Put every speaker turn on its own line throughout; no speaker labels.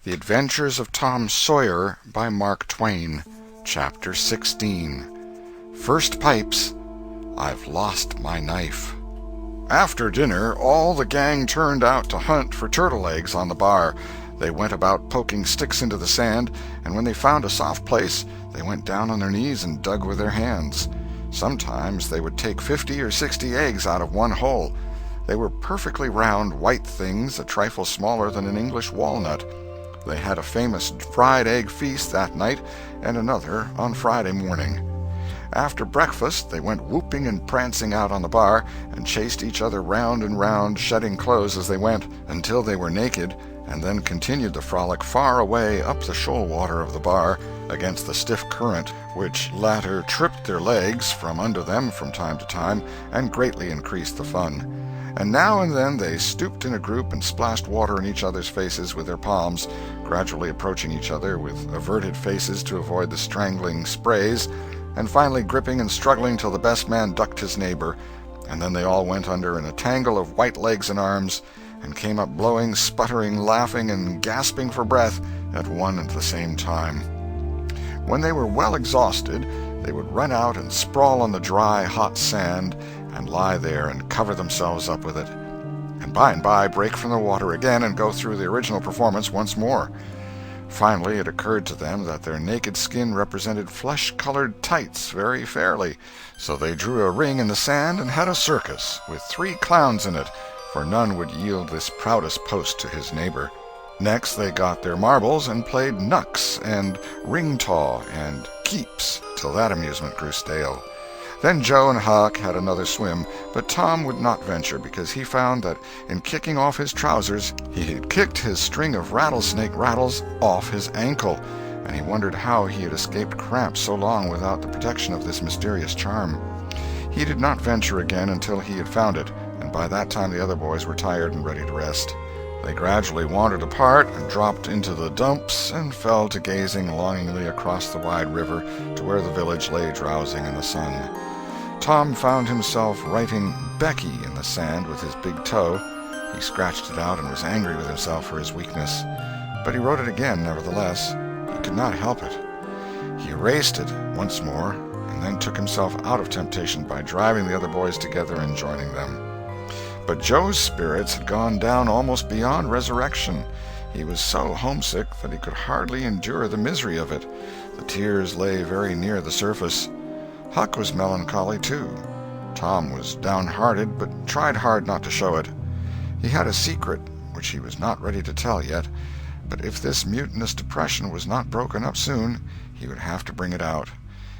The Adventures of Tom Sawyer by Mark Twain. Chapter 16. First Pipes. I've Lost My Knife. After dinner, all the gang turned out to hunt for turtle eggs on the bar. They went about poking sticks into the sand, and when they found a soft place, they went down on their knees and dug with their hands. Sometimes they would take 50 or 60 eggs out of one hole. They were perfectly round, white things, a trifle smaller than an English walnut. They had a famous fried egg feast that night, and another on Friday morning. After breakfast, they went whooping and prancing out on the bar, and chased each other round and round, shedding clothes as they went, until they were naked, and then continued the frolic far away up the shoal water of the bar, against the stiff current, which latter tripped their legs from under them from time to time, and greatly increased the fun. And now and then they stooped in a group and splashed water in each other's faces with their palms, gradually approaching each other with averted faces to avoid the strangling sprays, and finally gripping and struggling till the best man ducked his neighbor, and then they all went under in a tangle of white legs and arms, and came up blowing, sputtering, laughing, and gasping for breath at one and the same time. When they were well exhausted, they would run out and sprawl on the dry, hot sand, and lie there and cover themselves up with it, and by break from the water again and go through the original performance once more. Finally it occurred to them that their naked skin represented flesh-colored tights very fairly, so they drew a ring in the sand and had a circus, with 3 clowns in it, for none would yield this proudest post to his neighbor. Next they got their marbles and played knucks and ring-taw and keeps, till that amusement grew stale. Then Joe and Huck had another swim, but Tom would not venture, because he found that in kicking off his trousers he had kicked his string of rattlesnake rattles off his ankle, and he wondered how he had escaped cramp so long without the protection of this mysterious charm. He did not venture again until he had found it, and by that time the other boys were tired and ready to rest. They gradually wandered apart and dropped into the dumps and fell to gazing longingly across the wide river to where the village lay drowsing in the sun. Tom found himself writing Becky in the sand with his big toe. He scratched it out and was angry with himself for his weakness. But he wrote it again, nevertheless. He could not help it. He erased it once more, and then took himself out of temptation by driving the other boys together and joining them. But Joe's spirits had gone down almost beyond resurrection. He was so homesick that he could hardly endure the misery of it. The tears lay very near the surface. Huck was melancholy, too. Tom was downhearted, but tried hard not to show it. He had a secret, which he was not ready to tell yet, but if this mutinous depression was not broken up soon, he would have to bring it out.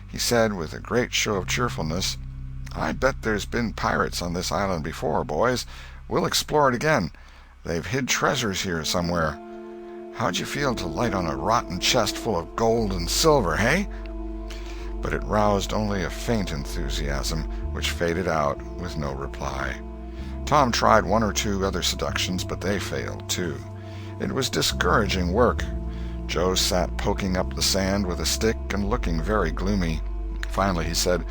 He said, with a great show of cheerfulness, "I bet there's been pirates on this island before, boys. We'll explore it again. They've hid treasures here somewhere. How'd you feel to light on a rotten chest full of gold and silver, hey?" But it roused only a faint enthusiasm, which faded out with no reply. Tom tried 1 or 2 other seductions, but they failed, too. It was discouraging work. Joe sat poking up the sand with a stick and looking very gloomy. Finally he said,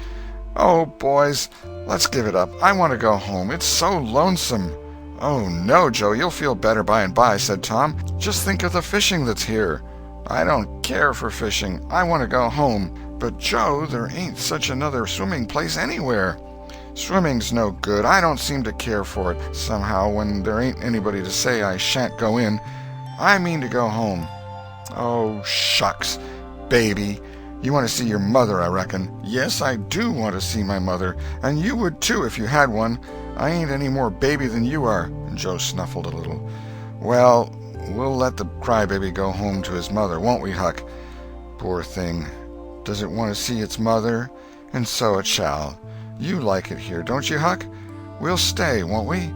"Oh, boys, let's give it up. I want to go home. It's so lonesome." "Oh, no, Joe, you'll feel better by and by," said Tom. "Just think of the fishing that's here." "I don't care for fishing. I want to go home." "But, Joe, there ain't such another swimming place anywhere." "Swimming's no good. I don't seem to care for it, somehow, when there ain't anybody to say I shan't go in. I mean to go home." "Oh, shucks, baby. You want to see your mother, I reckon." "Yes, I do want to see my mother, and you would, too, if you had one. I ain't any more baby than you are." And Joe snuffled a little. "Well, we'll let the crybaby go home to his mother, won't we, Huck? Poor thing. Does it want to see its mother? And so it shall. You like it here, don't you, Huck? We'll stay, won't we?"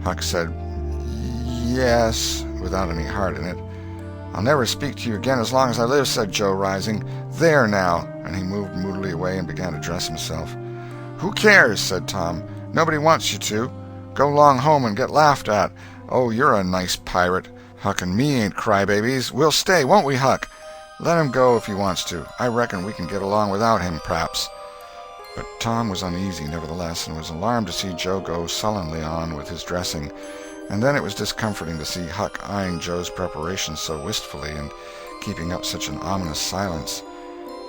Huck said, "Yes," without any heart in it. "I'll never speak to you again as long as I live," said Joe, rising. "There now," and he moved moodily away and began to dress himself. "Who cares?" said Tom. "Nobody wants you to. Go long home and get laughed at. Oh, you're a nice pirate. Huck and me ain't crybabies. We'll stay, won't we, Huck? Let him go if he wants to. I reckon we can get along without him, p'raps." But Tom was uneasy, nevertheless, and was alarmed to see Joe go sullenly on with his dressing. And then it was discomforting to see Huck eyeing Joe's preparations so wistfully and keeping up such an ominous silence.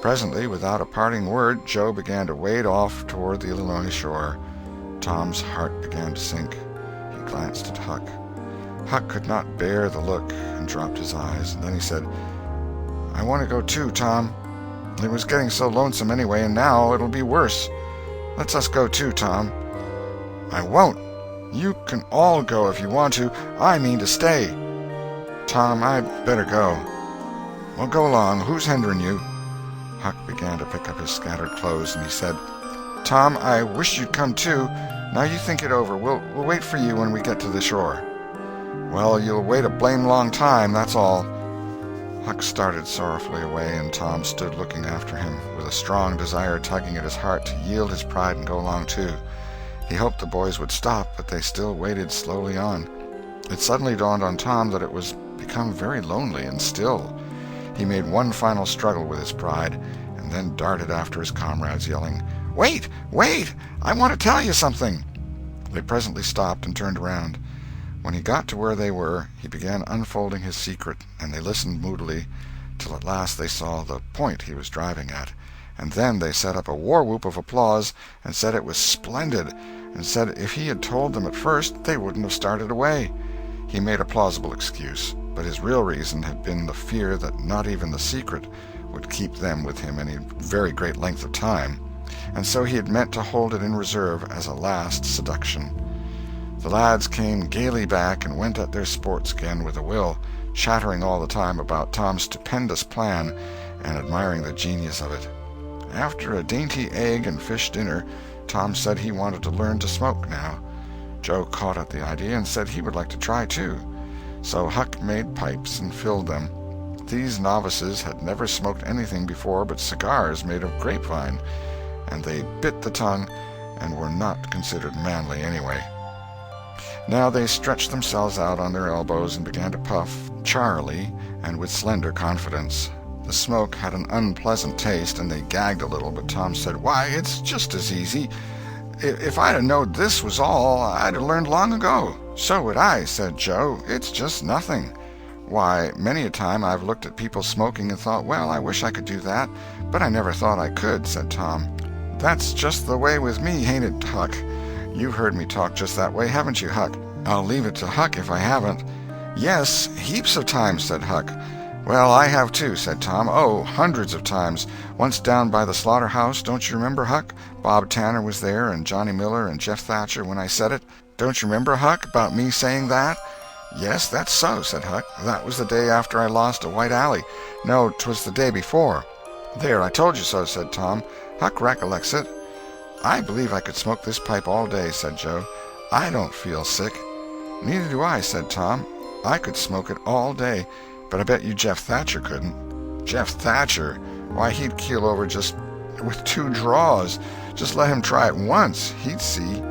Presently, without a parting word, Joe began to wade off toward the Illinois shore. Tom's heart began to sink. He glanced at Huck. Huck could not bear the look and dropped his eyes. And then he said, "I want to go too, Tom. It was getting so lonesome anyway, and now it'll be worse. Let's us go too, Tom." "I won't. You can all go if you want to. I mean to stay." "Tom, I'd better go." "Well, go along. Who's hindering you?" Huck began to pick up his scattered clothes, and he said, "Tom, I wish you'd come too. Now you think it over. We'll wait for you when we get to the shore." "Well, you'll wait a blame long time, that's all." Huck started sorrowfully away, and Tom stood looking after him, with a strong desire tugging at his heart to yield his pride and go along too. He hoped the boys would stop, but they still waded slowly on. It suddenly dawned on Tom that it was become very lonely and still. He made one final struggle with his pride, and then darted after his comrades, yelling, "Wait! Wait! I want to tell you something!" They presently stopped and turned around. When he got to where they were, he began unfolding his secret, and they listened moodily, till at last they saw the point he was driving at. And then they set up a war-whoop of applause, and said it was splendid, and said if he had told them at first, they wouldn't have started away. He made a plausible excuse, but his real reason had been the fear that not even the secret would keep them with him any very great length of time, and so he had meant to hold it in reserve as a last seduction. The lads came gaily back and went at their sports again with a will, chattering all the time about Tom's stupendous plan and admiring the genius of it. After a dainty egg and fish dinner, Tom said he wanted to learn to smoke now. Joe caught at the idea and said he would like to try too. So Huck made pipes and filled them. These novices had never smoked anything before but cigars made of grapevine, and they bit the tongue and were not considered manly anyway. Now they stretched themselves out on their elbows and began to puff, charily and with slender confidence. The smoke had an unpleasant taste, and they gagged a little, but Tom said, "Why, it's just as easy. If I'd have known this was all, I'd have learned long ago." "So would I," said Joe. "It's just nothing." "Why, many a time I've looked at people smoking and thought, well, I wish I could do that, but I never thought I could," said Tom. "That's just the way with me, ain't it, Huck? You've heard me talk just that way, haven't you, Huck?" "I'll leave it to Huck if I haven't." "Yes, heaps of times," said Huck. "Well, I have too," said Tom. "Oh, hundreds of times. Once down by the slaughterhouse, don't you remember, Huck? Bob Tanner was there, and Johnny Miller and Jeff Thatcher when I said it. Don't you remember, Huck, about me saying that?" "Yes, that's so," said Huck. "That was the day after I lost a White Alley. No, 'twas the day before." "There, I told you so," said Tom. "Huck recollects it." "I believe I could smoke this pipe all day," said Joe. "I don't feel sick." "Neither do I," said Tom. "I could smoke it all day, but I bet you Jeff Thatcher couldn't." "Jeff Thatcher? Why, he'd keel over just with 2 draws. Just let him try it once. He'd see."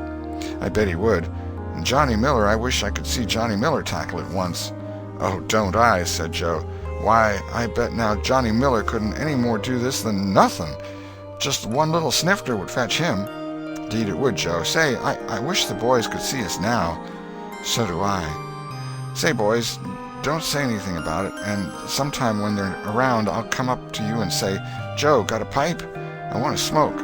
"I bet he would. And Johnny Miller, I wish I could see Johnny Miller tackle it once." "Oh, don't I," said Joe. "Why, I bet now Johnny Miller couldn't any more do this than nothing. Just one little snifter would fetch him." "'Deed it would, Joe. Say, I wish the boys could see us now." "So do I. Say, boys, don't say anything about it, and sometime when they're around I'll come up to you and say, 'Joe, got a pipe? I want to smoke.'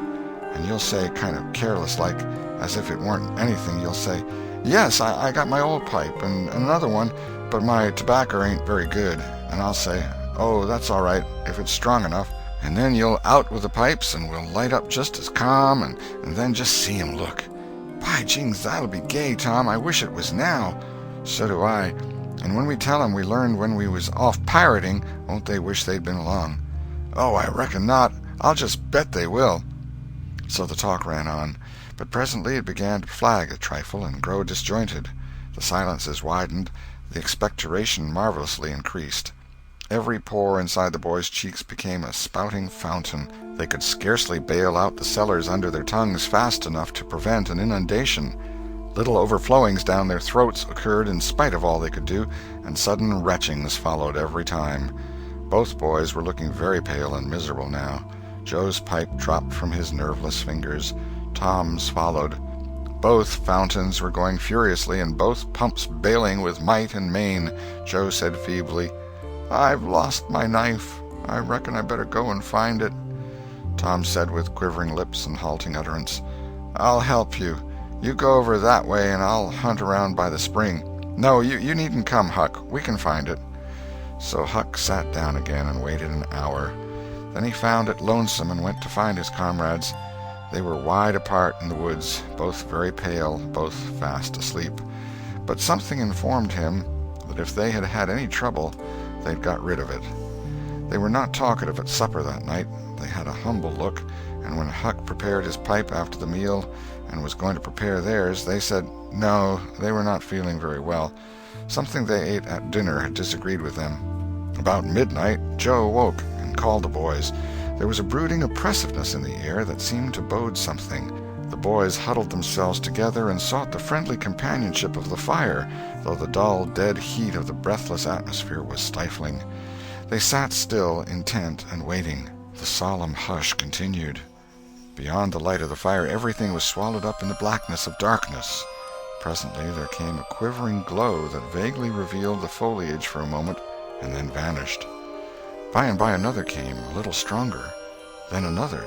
And you'll say, kind of careless-like, as if it weren't anything, you'll say, 'Yes, I got my old pipe, and another one, but my tobacco ain't very good.' And I'll say, 'Oh, that's all right, if it's strong enough.' And then you'll out with the pipes, and we'll light up just as calm, and then just see 'em look. By jings, that'll be gay, Tom. I wish it was now." "So do I. And when we tell 'em we learned when we was off pirating, won't they wish they'd been along?" "Oh, I reckon not. I'll just bet they will." So the talk ran on, but presently it began to flag a trifle and grow disjointed. The silences widened, the expectoration marvelously increased. Every pore inside the boys' cheeks became a spouting fountain. They could scarcely bail out the cellars under their tongues fast enough to prevent an inundation. Little overflowings down their throats occurred in spite of all they could do, and sudden retchings followed every time. Both boys were looking very pale and miserable now. Joe's pipe dropped from his nerveless fingers. Tom's followed. Both fountains were going furiously, and both pumps bailing with might and main. Joe said feebly, "I've lost my knife. I reckon I better go and find it." Tom said with quivering lips and halting utterance, "I'll help you. You go over that way, and I'll hunt around by the spring. No, you needn't come, Huck. We can find it." So Huck sat down again and waited an hour. Then he found it lonesome and went to find his comrades. They were wide apart in the woods, both very pale, both fast asleep. But something informed him that if they had had any trouble, they'd got rid of it. They were not talkative at supper that night. They had a humble look, and when Huck prepared his pipe after the meal and was going to prepare theirs, they said no, they were not feeling very well. Something they ate at dinner had disagreed with them. About midnight, Joe awoke and called the boys. There was a brooding oppressiveness in the air that seemed to bode something. The boys huddled themselves together and sought the friendly companionship of the fire, though the dull, dead heat of the breathless atmosphere was stifling. They sat still, intent and waiting. The solemn hush continued. Beyond the light of the fire, everything was swallowed up in the blackness of darkness. Presently there came a quivering glow that vaguely revealed the foliage for a moment, and then vanished. By and by another came, a little stronger, then another.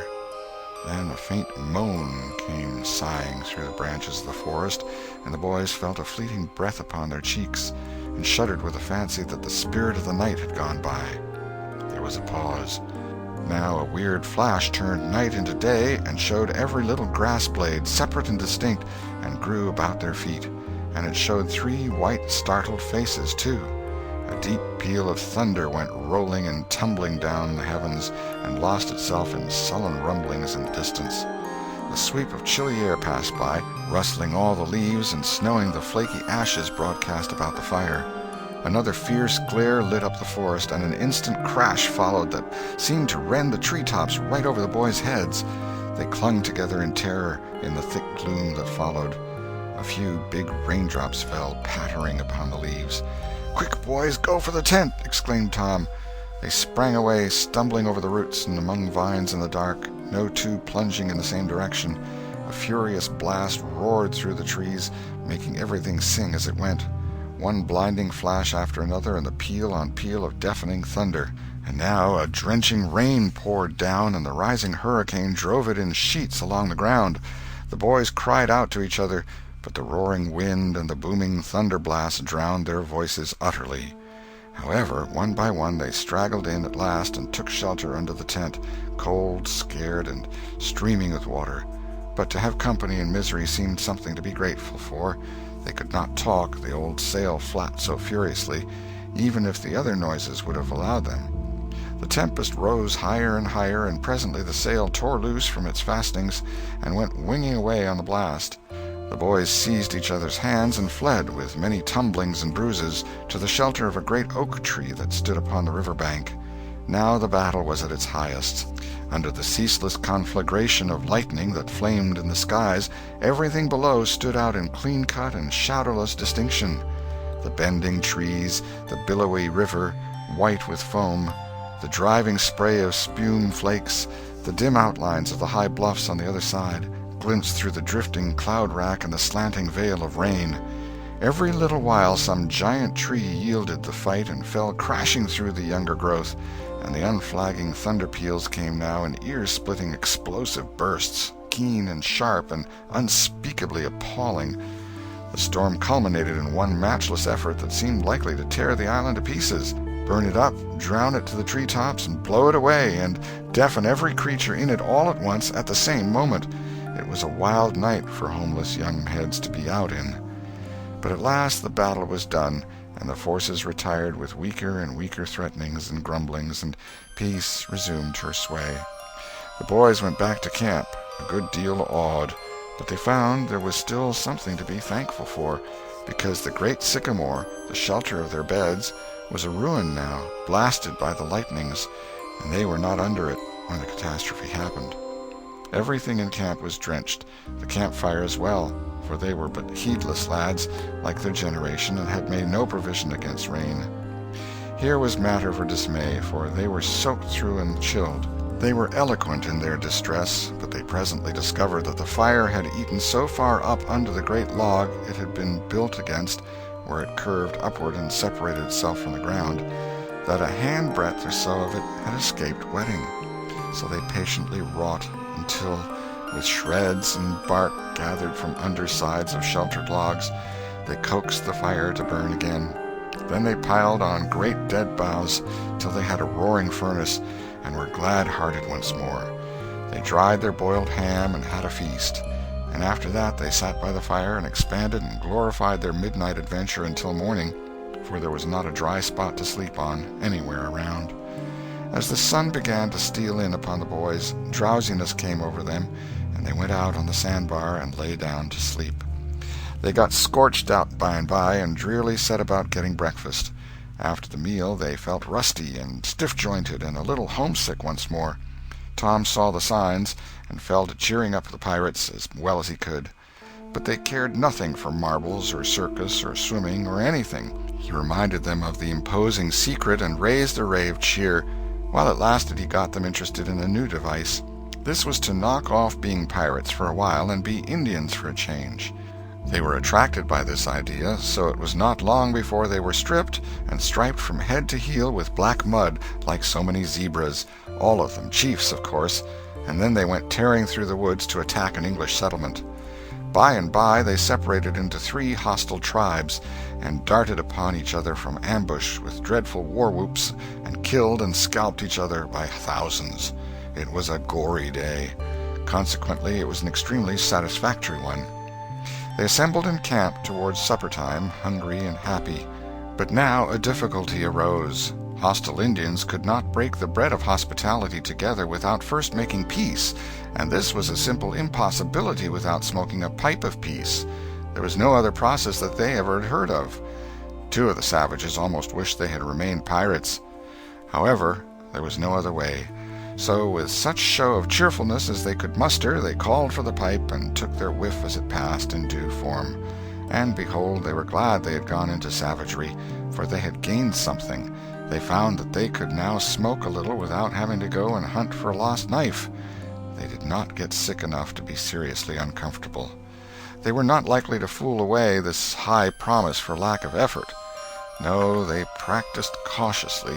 Then a faint moan came sighing through the branches of the forest, and the boys felt a fleeting breath upon their cheeks, and shuddered with the fancy that the spirit of the night had gone by. There was a pause. Now a weird flash turned night into day, and showed every little grass blade, separate and distinct, and grew about their feet. And it showed 3 white, startled faces, too. A deep peal of thunder went rolling and tumbling down the heavens, and lost itself in sullen rumblings in the distance. A sweep of chilly air passed by, rustling all the leaves and snowing the flaky ashes broadcast about the fire. Another fierce glare lit up the forest, and an instant crash followed that seemed to rend the treetops right over the boys' heads. They clung together in terror in the thick gloom that followed. A few big raindrops fell pattering upon the leaves. "Quick, boys, go for the tent!" exclaimed Tom. They sprang away, stumbling over the roots and among vines in the dark, no two plunging in the same direction. A furious blast roared through the trees, making everything sing as it went. One blinding flash after another, and the peal on peal of deafening thunder. And now a drenching rain poured down, and the rising hurricane drove it in sheets along the ground. The boys cried out to each other, but the roaring wind and the booming thunder blasts drowned their voices utterly. However, one by one they straggled in at last and took shelter under the tent, cold, scared, and streaming with water. But to have company in misery seemed something to be grateful for. They could not talk, the old sail flapped so furiously, even if the other noises would have allowed them. The tempest rose higher and higher, and presently the sail tore loose from its fastenings and went winging away on the blast. The boys seized each other's hands and fled, with many tumblings and bruises, to the shelter of a great oak tree that stood upon the river bank. Now the battle was at its highest. Under the ceaseless conflagration of lightning that flamed in the skies, everything below stood out in clean-cut and shadowless distinction. The bending trees, the billowy river, white with foam, the driving spray of spume flakes, the dim outlines of the high bluffs on the other side, glimpsed through the drifting cloud-rack and the slanting veil of rain. Every little while some giant tree yielded the fight and fell crashing through the younger growth, and the unflagging thunder peals came now in ear-splitting explosive bursts, keen and sharp and unspeakably appalling. The storm culminated in one matchless effort that seemed likely to tear the island to pieces, burn it up, drown it to the treetops, and blow it away, and deafen every creature in it all at once at the same moment. It was a wild night for homeless young heads to be out in. But at last the battle was done, and the forces retired with weaker and weaker threatenings and grumblings, and peace resumed her sway. The boys went back to camp, a good deal awed, but they found there was still something to be thankful for, because the great sycamore, the shelter of their beds, was a ruin now, blasted by the lightnings, and they were not under it when the catastrophe happened. Everything in camp was drenched, the campfire as well, for they were but heedless lads, like their generation, and had made no provision against rain. Here was matter for dismay, for they were soaked through and chilled. They were eloquent in their distress, but they presently discovered that the fire had eaten so far up under the great log it had been built against, where it curved upward and separated itself from the ground, that a handbreadth or so of it had escaped wetting. So they patiently wrought until, with shreds and bark gathered from undersides of sheltered logs, they coaxed the fire to burn again. Then they piled on great dead boughs till they had a roaring furnace, and were glad-hearted once more. They dried their boiled ham and had a feast, and after that they sat by the fire and expanded and glorified their midnight adventure until morning, for there was not a dry spot to sleep on anywhere around. As the sun began to steal in upon the boys, drowsiness came over them, and they went out on the sandbar and lay down to sleep. They got scorched out by and by, and drearily set about getting breakfast. After the meal they felt rusty and stiff-jointed and a little homesick once more. Tom saw the signs, and fell to cheering up the pirates as well as he could. But they cared nothing for marbles or circus or swimming or anything. He reminded them of the imposing secret and raised a ray of cheer. While it lasted, he got them interested in a new device. This was to knock off being pirates for a while and be Indians for a change. They were attracted by this idea, so it was not long before they were stripped and striped from head to heel with black mud like so many zebras, all of them chiefs, of course, and then they went tearing through the woods to attack an English settlement. By and by they separated into 3 hostile tribes, and darted upon each other from ambush with dreadful war-whoops, and killed and scalped each other by thousands. It was a gory day. Consequently, it was an extremely satisfactory one. They assembled in camp towards supper-time, hungry and happy. But now a difficulty arose. Hostile Indians could not break the bread of hospitality together without first making peace, and this was a simple impossibility without smoking a pipe of peace. There was no other process that they ever had heard of. 2 of the savages almost wished they had remained pirates. However, there was no other way. So, with such show of cheerfulness as they could muster, they called for the pipe and took their whiff as it passed in due form. And behold, they were glad they had gone into savagery, for they had gained something. They found that they could now smoke a little without having to go and hunt for a lost knife. They did not get sick enough to be seriously uncomfortable. They were not likely to fool away this high promise for lack of effort. No, they practiced cautiously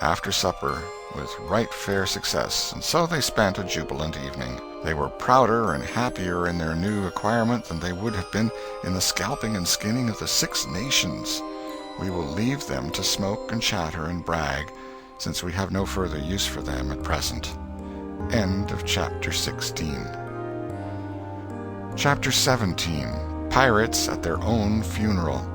after supper with right fair success, and so they spent a jubilant evening. They were prouder and happier in their new acquirement than they would have been in the scalping and skinning of the 6 nations. We will leave them to smoke and chatter and brag, since we have no further use for them at present. End of Chapter 16. Chapter 17. Pirates at their own funeral.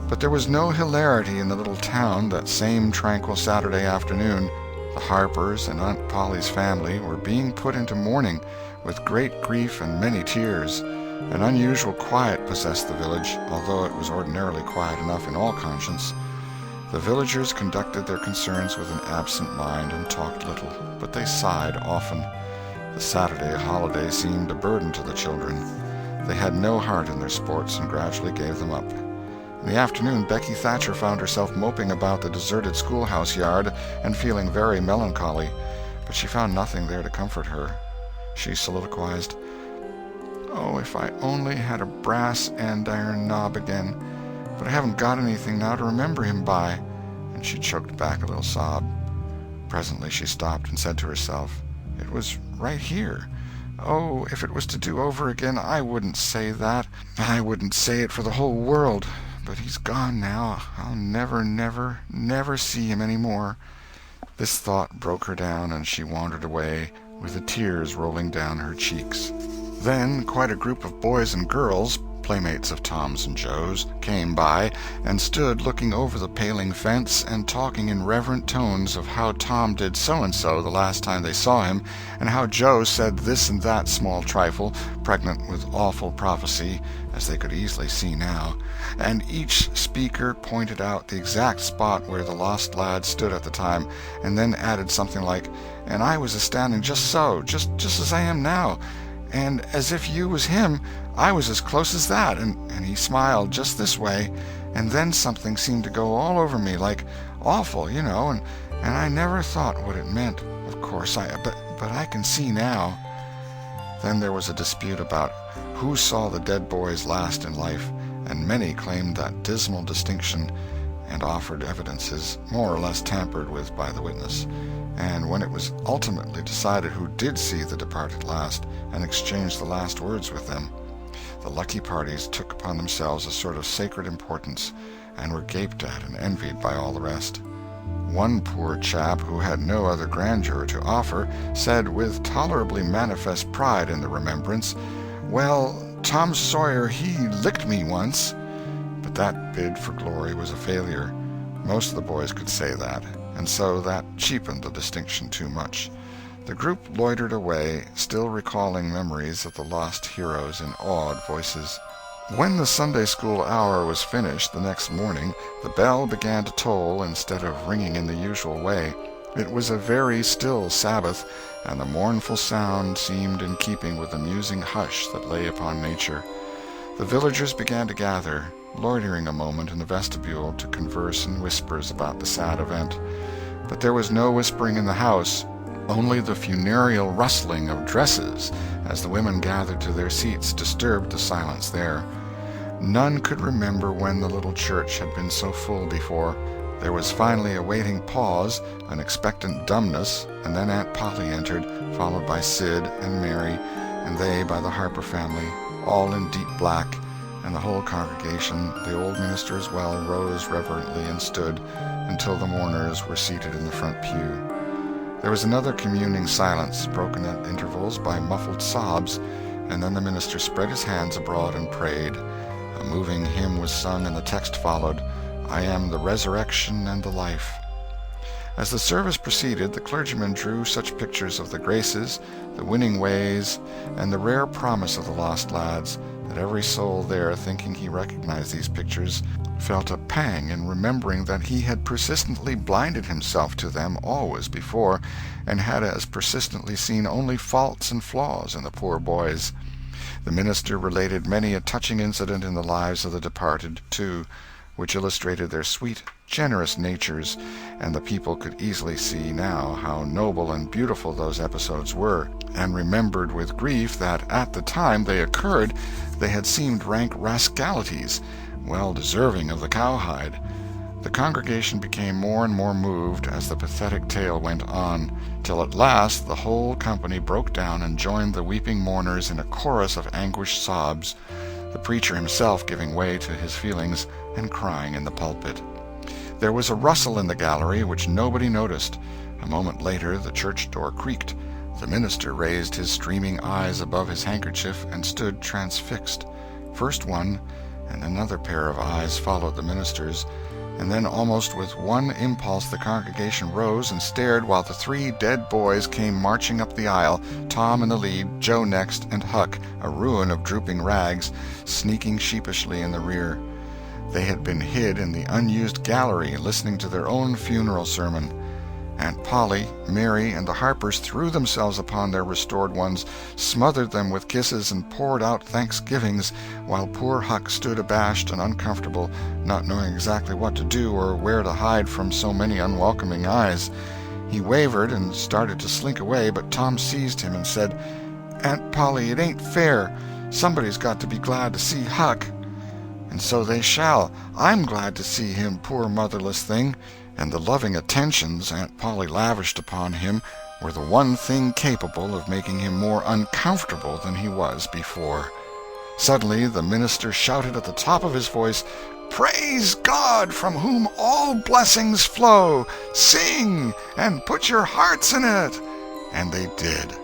But there was no hilarity in the little town that same tranquil Saturday afternoon. The Harpers and Aunt Polly's family were being put into mourning, with great grief and many tears. An unusual quiet possessed the village, although it was ordinarily quiet enough in all conscience. The villagers conducted their concerns with an absent mind and talked little, but they sighed often. The Saturday holiday seemed a burden to the children. They had no heart in their sports and gradually gave them up. In the afternoon, Becky Thatcher found herself moping about the deserted schoolhouse yard and feeling very melancholy, but she found nothing there to comfort her. She soliloquized, "Oh, if I only had a brass andiron knob again, but I haven't got anything now to remember him by," and she choked back a little sob. Presently she stopped and said to herself, "It was right here. Oh, if it was to do over again, I wouldn't say that. I wouldn't say it for the whole world. But he's gone now. I'll never, never, never see him any more." This thought broke her down, and she wandered away, with the tears rolling down her cheeks. Then quite a group of boys and girls, playmates of Tom's and Joe's, came by, and stood looking over the paling fence and talking in reverent tones of how Tom did so-and-so the last time they saw him, and how Joe said this and that small trifle, pregnant with awful prophecy, as they could easily see now, and each speaker pointed out the exact spot where the lost lad stood at the time, and then added something like, "And I was a-standing just so, just as I am now, and as if you was him, I was as close as that, and he smiled just this way, and then something seemed to go all over me, like awful, you know, and I never thought what it meant, of course, but I can see now." Then there was a dispute about who saw the dead boys last in life, and many claimed that dismal distinction and offered evidences more or less tampered with by the witness. And when it was ultimately decided who did see the departed last and exchanged the last words with them, the lucky parties took upon themselves a sort of sacred importance and were gaped at and envied by all the rest. One poor chap who had no other grandeur to offer said with tolerably manifest pride in the remembrance, "Well, Tom Sawyer, he licked me once." But that bid for glory was a failure. Most of the boys could say that, and so that cheapened the distinction too much. The group loitered away, still recalling memories of the lost heroes in awed voices. When the Sunday school hour was finished the next morning, the bell began to toll instead of ringing in the usual way. It was a very still Sabbath, and the mournful sound seemed in keeping with the musing hush that lay upon nature. The villagers began to gather, loitering a moment in the vestibule to converse in whispers about the sad event. But there was no whispering in the house, only the funereal rustling of dresses as the women gathered to their seats disturbed the silence there. None could remember when the little church had been so full before. There was finally a waiting pause, an expectant dumbness, and then Aunt Polly entered, followed by Sid and Mary, and they by the Harper family, all in deep black, and the whole congregation, the old minister as well, rose reverently and stood until the mourners were seated in the front pew. There was another communing silence, broken at intervals by muffled sobs, and then the minister spread his hands abroad and prayed. A moving hymn was sung, and the text followed, "I am the resurrection and the life." As the service proceeded, the clergyman drew such pictures of the graces, the winning ways, and the rare promise of the lost lads, that every soul there, thinking he recognized these pictures, felt a pang in remembering that he had persistently blinded himself to them always before, and had as persistently seen only faults and flaws in the poor boys. The minister related many a touching incident in the lives of the departed, too, which illustrated their sweet, generous natures, and the people could easily see now how noble and beautiful those episodes were, and remembered with grief that at the time they occurred they had seemed rank rascalities, well deserving of the cowhide. The congregation became more and more moved as the pathetic tale went on, till at last the whole company broke down and joined the weeping mourners in a chorus of anguished sobs, the preacher himself giving way to his feelings and crying in the pulpit. There was a rustle in the gallery which nobody noticed. A moment later the church door creaked. The minister raised his streaming eyes above his handkerchief and stood transfixed. First one, and another pair of eyes followed the minister's, and then almost with one impulse the congregation rose and stared while the three dead boys came marching up the aisle, Tom in the lead, Joe next, and Huck, a ruin of drooping rags, sneaking sheepishly in the rear. They had been hid in the unused gallery listening to their own funeral sermon. Aunt Polly, Mary, and the Harpers threw themselves upon their restored ones, smothered them with kisses, and poured out thanksgivings, while poor Huck stood abashed and uncomfortable, not knowing exactly what to do or where to hide from so many unwelcoming eyes. He wavered and started to slink away, but Tom seized him and said, "Aunt Polly, it ain't fair. Somebody's got to be glad to see Huck." "And so they shall. I'm glad to see him, poor motherless thing." And the loving attentions Aunt Polly lavished upon him were the one thing capable of making him more uncomfortable than he was before. Suddenly the minister shouted at the top of his voice, "Praise God, from whom all blessings flow! Sing, and put your hearts in it!" And they did.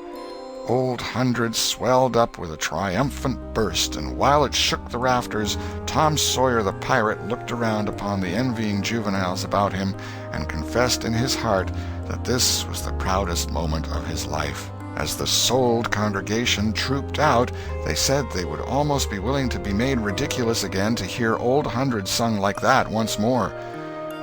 Old Hundred swelled up with a triumphant burst, and while it shook the rafters, Tom Sawyer the pirate looked around upon the envying juveniles about him and confessed in his heart that this was the proudest moment of his life. As the souled congregation trooped out, they said they would almost be willing to be made ridiculous again to hear Old Hundred sung like that once more.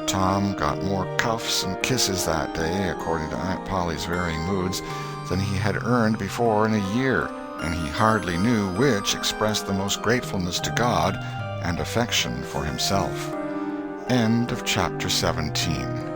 Tom got more cuffs and kisses that day, according to Aunt Polly's varying moods, than he had earned before in a year, and he hardly knew which expressed the most gratefulness to God and affection for himself. End of chapter 17.